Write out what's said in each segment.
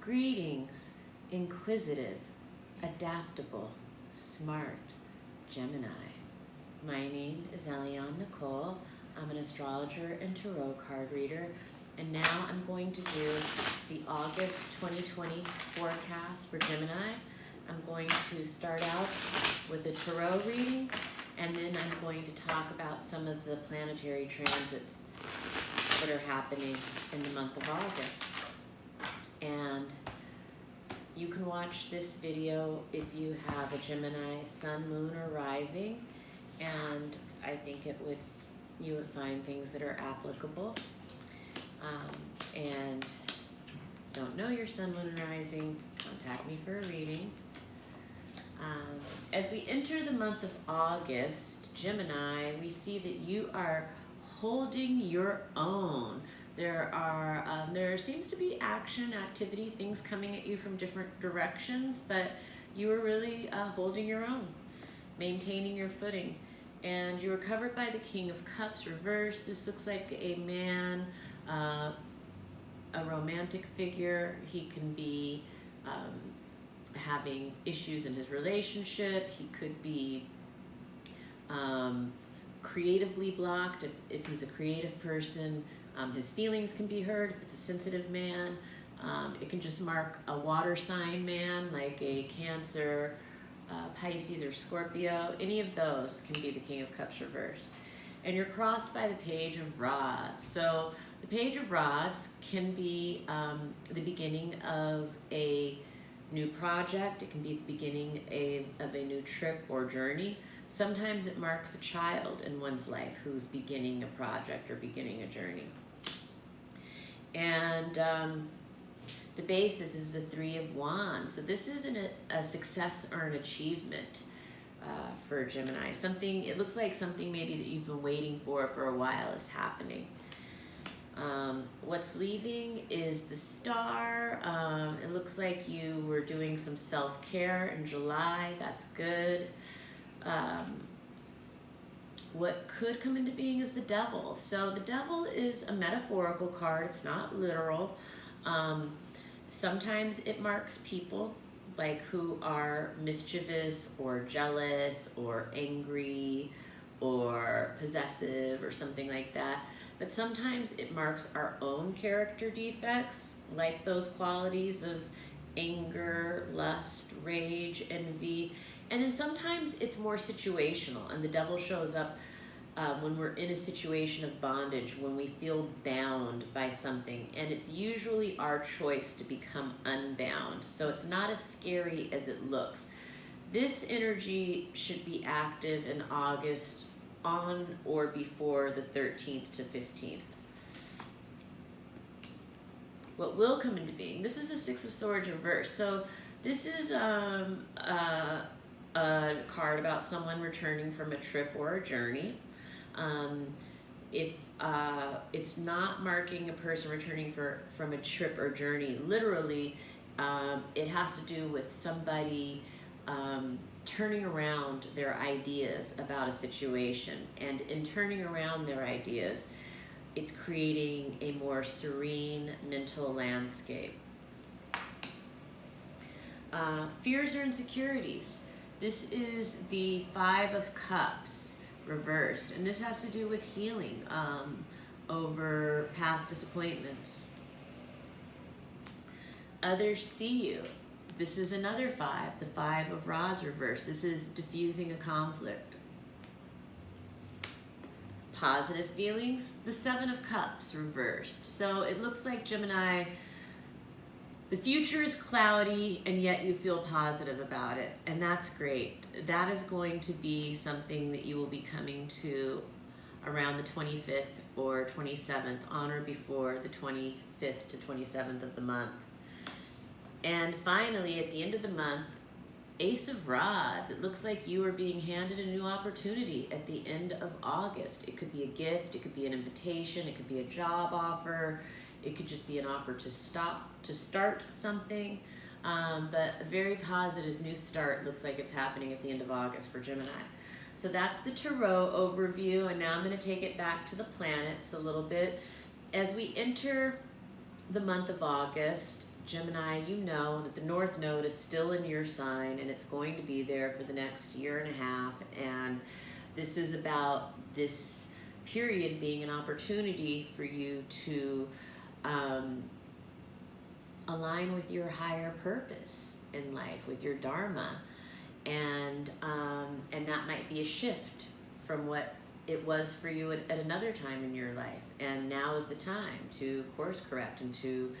Greetings, inquisitive, adaptable, smart Gemini. My name is Eliane Nicole. I'm an astrologer and tarot card reader, and now I'm going to do the August 2020 forecast for Gemini. I'm going to start out with a tarot reading, and then I'm going to talk about some of the planetary transits that are happening in the month of August. And you can watch this video if you have a Gemini sun, moon, or rising, and I think you would find things that are applicable. And don't know your sun, moon, and rising, contact me for a reading. As we enter the month of August, Gemini, we see that you are holding your own. There seems to be action, activity, things coming at you from different directions, but you are really holding your own, maintaining your footing. And you are covered by the King of Cups reversed. This looks like a man, a romantic figure. He can be having issues in his relationship. He could be creatively blocked if he's a creative person. His feelings can be hurt if it's a sensitive man. It can just mark a water sign man, like a Cancer, Pisces, or Scorpio. Any of those can be the King of Cups reversed. And you're crossed by the Page of Rods. So the Page of Rods can be the beginning of a new project. It can be the beginning of a new trip or journey. Sometimes it marks a child in one's life who's beginning a project or beginning a journey. And the basis is the Three of Wands. So this isn't a success or an achievement for Gemini. It looks like something maybe that you've been waiting for a while is happening. What's leaving is the Star. It looks like you were doing some self-care in July. That's good. What could come into being is the Devil. So the Devil is a metaphorical card. It's not literal. Sometimes it marks people like who are mischievous or jealous or angry or possessive or something like that. But sometimes it marks our own character defects, like those qualities of anger, lust, rage, envy. And then sometimes it's more situational, and the Devil shows up when we're in a situation of bondage, when we feel bound by something, and it's usually our choice to become unbound. So it's not as scary as it looks. This energy should be active in August on or before the 13th to 15th. What will come into being? This is the Six of Swords reversed. So this is a card about someone returning from a trip or a journey. It's not marking a person returning from a trip or journey literally. It has to do with somebody turning around their ideas about a situation, and in turning around their ideas, it's creating a more serene mental landscape. Fears or insecurities. This is the Five of Cups reversed, and this has to do with healing over past disappointments. Others see you. This is another five, the Five of Rods reversed. This is diffusing a conflict. Positive feelings, the Seven of Cups reversed. So it looks like Gemini, the future is cloudy, and yet you feel positive about it, and that's great. That is going to be something that you will be coming to around the 25th or 27th, on or before the 25th to 27th of the month. And finally, at the end of the month, Ace of Rods. It looks like you are being handed a new opportunity at the end of August. It could be a gift, it could be an invitation, it could be a job offer, it could just be an offer to start something. But a very positive new start looks like it's happening at the end of August for Gemini. So that's the Tarot overview, and now I'm going to take it back to the planets a little bit. As we enter the month of August, Gemini, you know that the North Node is still in your sign, and it's going to be there for the next year and a half. And this is about this period being an opportunity for you to align with your higher purpose in life, with your dharma, and that might be a shift from what it was for you at another time in your life. And now is the time to course correct and to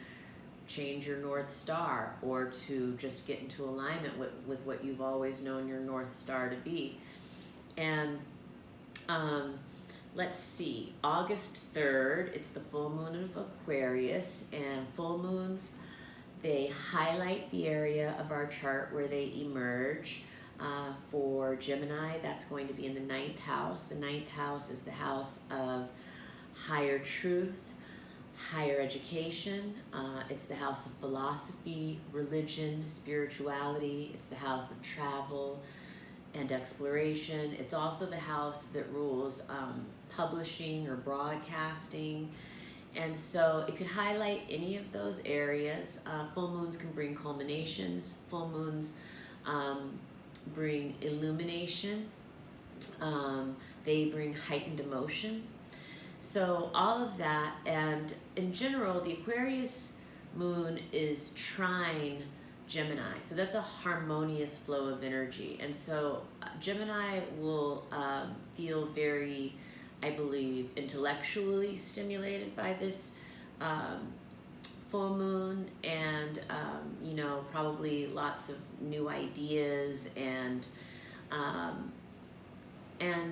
change your North Star, or to just get into alignment with what you've always known your North Star to be. And let's see, August 3rd, it's the full moon of Aquarius, and full moons, they highlight the area of our chart where they emerge. For Gemini, that's going to be in the 9th house. The 9th house is the house of higher truth, higher education. It's the house of philosophy, religion, spirituality. It's the house of travel and exploration. It's also the house that rules publishing or broadcasting. And so it could highlight any of those areas. Full moons can bring culminations. Full moons bring illumination. They bring heightened emotion. So all of that, and in general, the Aquarius moon is trine Gemini. So that's a harmonious flow of energy. And so Gemini will feel very, I believe, intellectually stimulated by this full moon, and probably lots of new ideas, and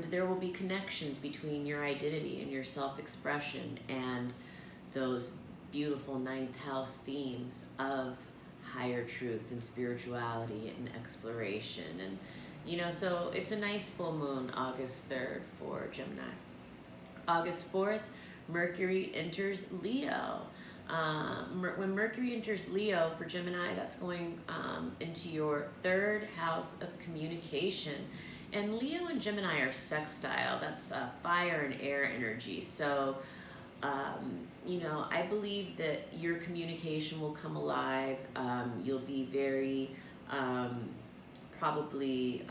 there will be connections between your identity and your self-expression and those beautiful 9th house themes of higher truth and spirituality and exploration. And so it's a nice full moon, August 3rd for Gemini. August 4th, Mercury enters Leo. When Mercury enters Leo for Gemini, that's going into your 3rd house of communication. And Leo and Gemini are sextile. That's fire and air energy. So, I believe that your communication will come alive. You'll be very probably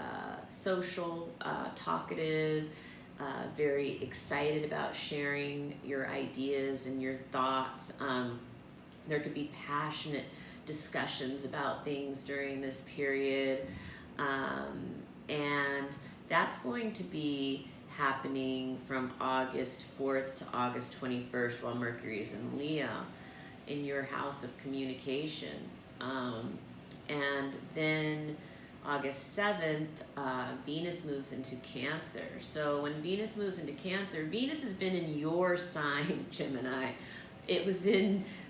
social, talkative, very excited about sharing your ideas and your thoughts. There could be passionate discussions about things during this period. And that's going to be happening from August 4th to August 21st while Mercury is in Leo in your house of communication. And then August 7th, Venus moves into Cancer. So when Venus moves into Cancer, Venus has been in your sign, Gemini.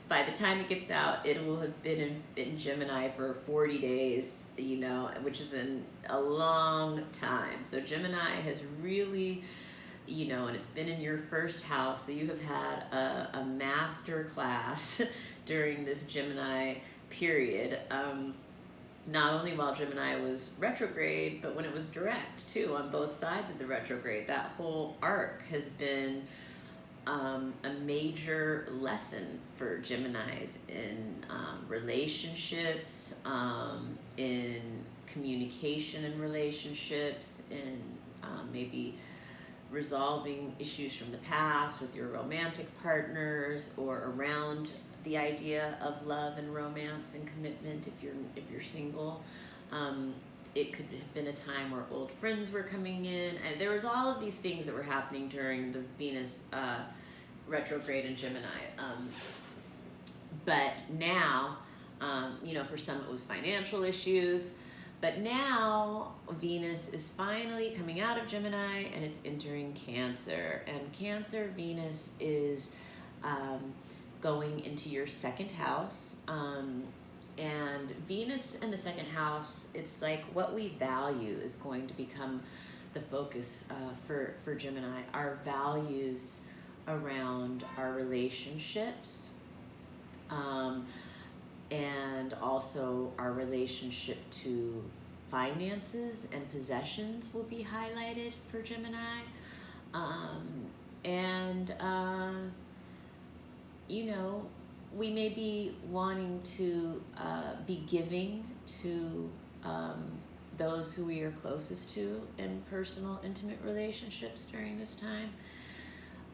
By the time it gets out, it will have been in Gemini for 40 days, which is a long time. So Gemini has really, and it's been in your 1st house. So you have had a master class during this Gemini period. Not only while Gemini was retrograde, but when it was direct too, on both sides of the retrograde. That whole arc has been a major lesson for Geminis in relationships, in communication in relationships, in maybe resolving issues from the past with your romantic partners, or around the idea of love and romance and commitment if you're single. It could have been a time where old friends were coming in, and there was all of these things that were happening during the Venus retrograde in Gemini. But now, for some it was financial issues, but now Venus is finally coming out of Gemini and it's entering Cancer. And Cancer Venus is going into your 2nd house. And Venus in the 2nd house, it's like what we value is going to become the focus for Gemini. Our values around our relationships, and also our relationship to finances and possessions will be highlighted for Gemini. we may be wanting to be giving to those who we are closest to in personal, intimate relationships during this time.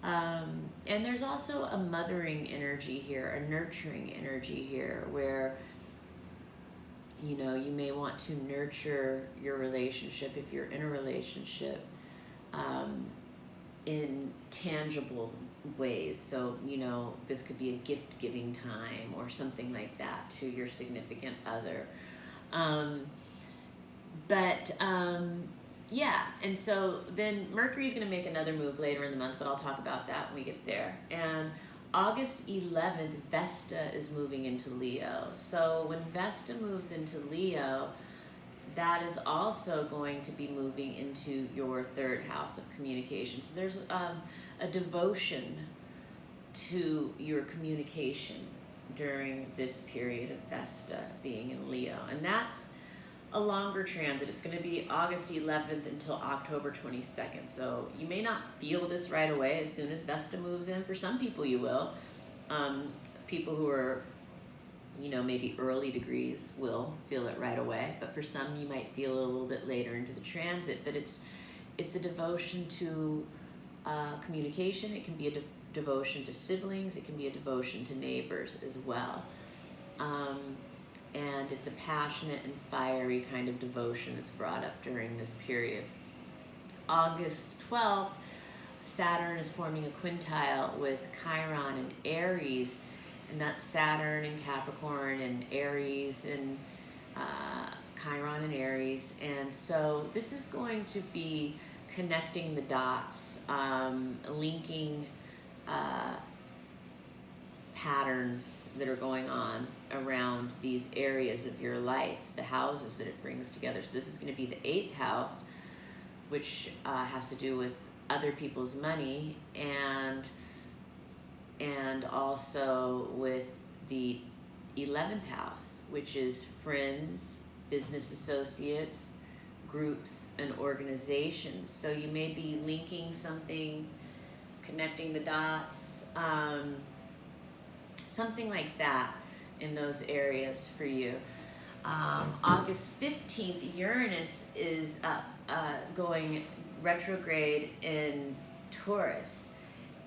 And there's also a mothering energy here, a nurturing energy here, where you know, you may want to nurture your relationship if you're in a relationship in tangible ways. So, you know, this could be a gift giving time or something like that to your significant other. Yeah, and so then Mercury's going to make another move later in the month, but I'll talk about that when we get there. And August 11th, Vesta is moving into Leo. So when Vesta moves into Leo, that is also going to be moving into your third house of communication. So there's a devotion to your communication during this period of Vesta being in Leo. And that's a longer transit. It's going to be August 11th until October 22nd. So you may not feel this right away as soon as Vesta moves in. For some people you will. People who are, you know, maybe early degrees will feel it right away. But for some you might feel it a little bit later into the transit. But it's a devotion to communication. It can be a devotion to siblings. It can be a devotion to neighbors as well. And it's a passionate and fiery kind of devotion that's brought up during this period. August 12th, Saturn is forming a quintile with Chiron and Aries, and that's Saturn and Capricorn and Aries and Chiron and Aries. And so this is going to be connecting the dots, linking patterns that are going on around these areas of your life, the houses that it brings together. So this is going to be the 8th house, which has to do with other people's money, and also with the 11th house, which is friends, business associates, groups, and organizations. So you may be linking something, connecting the dots, something like that in those areas for you. August 15th, Uranus is going retrograde in Taurus.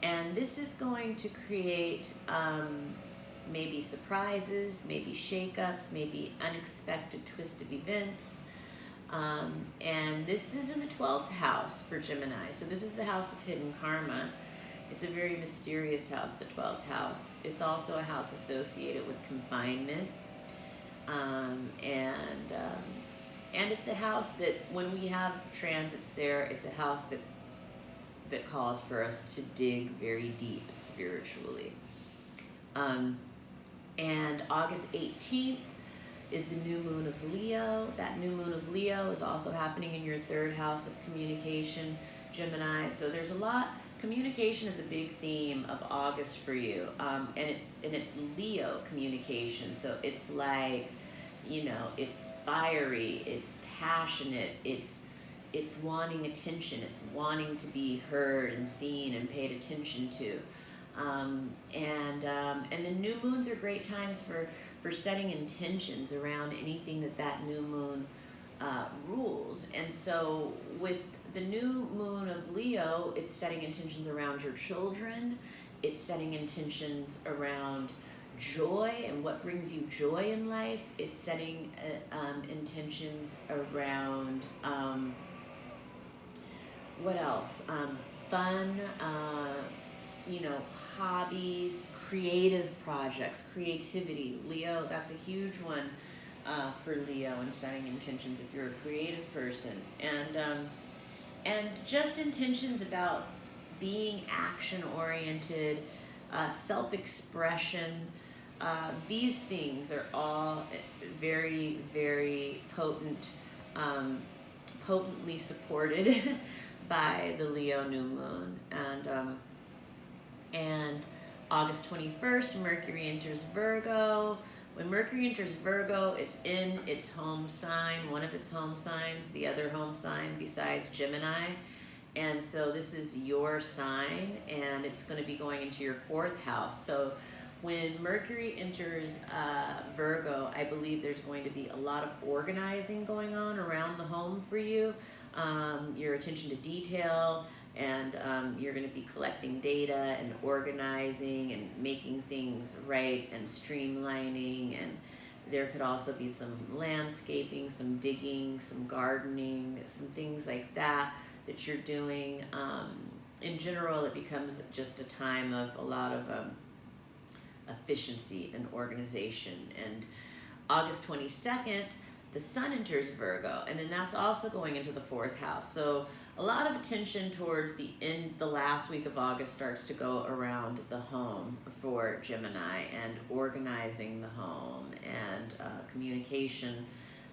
And this is going to create maybe surprises, maybe shakeups, maybe unexpected twist of events. And this is in the 12th house for Gemini. So this is the house of hidden karma. It's a very mysterious house, the 12th house. It's also a house associated with confinement. And it's a house that when we have transits there, it's a house that calls for us to dig very deep spiritually. And August 18th is the new moon of Leo. That new moon of Leo is also happening in your third house of communication, Gemini. So there's a lot. Communication is a big theme of August for you, and it's Leo communication. So it's like, you know, it's fiery, it's passionate, it's wanting attention, it's wanting to be heard and seen and paid attention to, and the new moons are great times for setting intentions around anything that new moon rules. And so with the new moon of Leo, it's setting intentions around your children, it's setting intentions around joy and what brings you joy in life, it's setting intentions around what else? Fun, you know, hobbies, creative projects, creativity. Leo, that's a huge one for Leo, and setting intentions if you're a creative person. And just intentions about being action-oriented, self-expression. These things are all very, very potent, potently supported by the Leo new moon. And August 21st, Mercury enters Virgo. When Mercury enters Virgo, it's in its home sign, one of its home signs, the other home sign besides Gemini. And so this is your sign, and it's going to be going into your 4th house. So When Mercury enters Virgo, I believe there's going to be a lot of organizing going on around the home for you. Your attention to detail, and you're going to be collecting data and organizing and making things right and streamlining, and there could also be some landscaping, some digging, some gardening, some things like that that you're doing. In general, it becomes just a time of a lot of efficiency and organization. And August 22nd, the sun enters Virgo, and then that's also going into the 4th house. So a lot of attention towards the last week of August starts to go around the home for Gemini, and organizing the home, and communication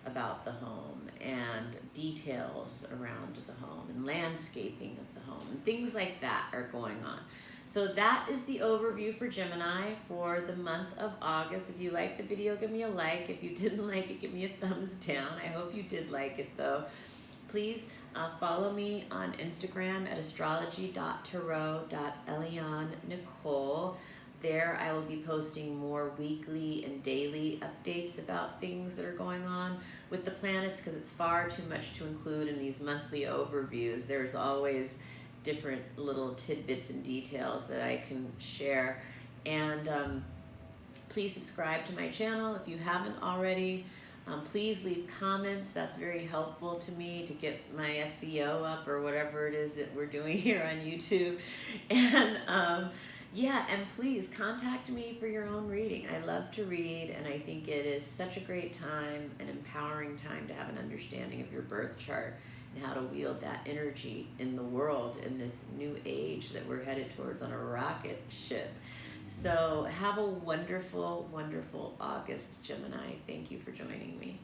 about the home, and details around the home, and landscaping of the home, and things like that are going on. So that is the overview for Gemini for the month of August. If you liked the video, give me a like. If you didn't like it, give me a thumbs down. I hope you did like it though. Please follow me on Instagram at astrology.tarot.Eliane Nicole. There I will be posting more weekly and daily updates about things that are going on with the planets, because it's far too much to include in these monthly overviews. There's always different little tidbits and details that I can share. And please subscribe to my channel if you haven't already. Please leave comments. That's very helpful to me to get my SEO up, or whatever it is that we're doing here on YouTube. And yeah, and please contact me for your own reading. I love to read, and I think it is such a great time, an empowering time, to have an understanding of your birth chart and how to wield that energy in the world in this new age that we're headed towards on a rocket ship. So have a wonderful, wonderful August, Gemini. Thank you for joining me.